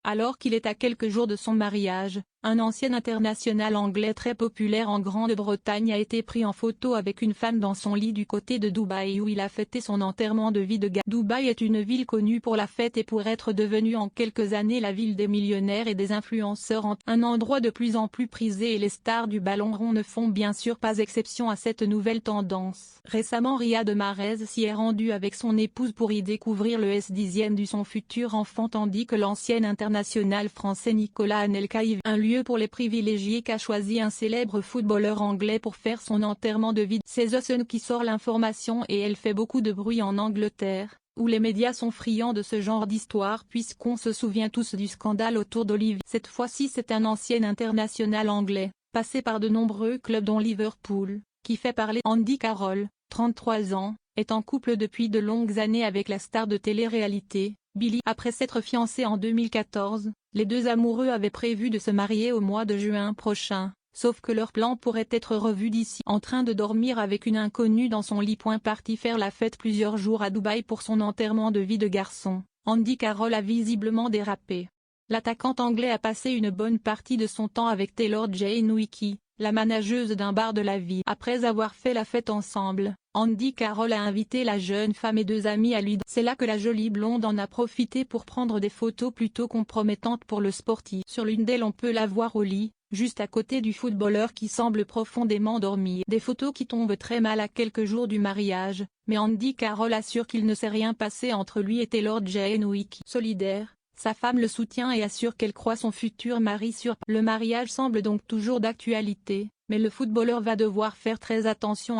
Alors qu'il est à quelques jours de son mariage, un ancien international anglais très populaire en Grande-Bretagne a été pris en photo avec une femme dans son lit du côté de Dubaï où il a fêté son enterrement de vie de garçon. Dubaï est une ville connue pour la fête et pour être devenue en quelques années la ville des millionnaires et des influenceurs, un endroit de plus en plus prisé, et les stars du ballon rond ne font bien sûr pas exception à cette nouvelle tendance. Récemment, Riyad Mahrez s'y est rendu avec son épouse pour y découvrir le S10e de son futur enfant, tandis que l'ancien international français Nicolas Anelka y un lieu pour les privilégiés qu'a choisi un célèbre footballeur anglais pour faire son enterrement de vie. C'est The Sun qui sort l'information et elle fait beaucoup de bruit en Angleterre, où les médias sont friands de ce genre d'histoire puisqu'on se souvient tous du scandale autour d'Olivier. Cette fois-ci c'est un ancien international anglais, passé par de nombreux clubs dont Liverpool, qui fait parler. Andy Carroll, 33 ans, est en couple depuis de longues années avec la star de télé-réalité, Billie. Après s'être fiancés en 2014, les deux amoureux avaient prévu de se marier au mois de juin prochain, sauf que leur plan pourrait être revu d'ici. En train de dormir avec une inconnue dans son lit. Parti faire la fête plusieurs jours à Dubaï pour son enterrement de vie de garçon, Andy Carroll a visiblement dérapé. L'attaquant anglais a passé une bonne partie de son temps avec Taylor Jane Wiki, la manageuse d'un bar de la ville. Après avoir fait la fête ensemble, Andy Carroll a invité la jeune femme et deux amis à lui. C'est là que la jolie blonde en a profité pour prendre des photos plutôt compromettantes pour le sportif. Sur l'une d'elles on peut la voir au lit, juste à côté du footballeur qui semble profondément dormir. Des photos qui tombent très mal à quelques jours du mariage, mais Andy Carroll assure qu'il ne s'est rien passé entre lui et Taylor Jane Wiki. Solidaire, sa femme le soutient et assure qu'elle croit son futur mari sûr. Le mariage semble donc toujours d'actualité, mais le footballeur va devoir faire très attention à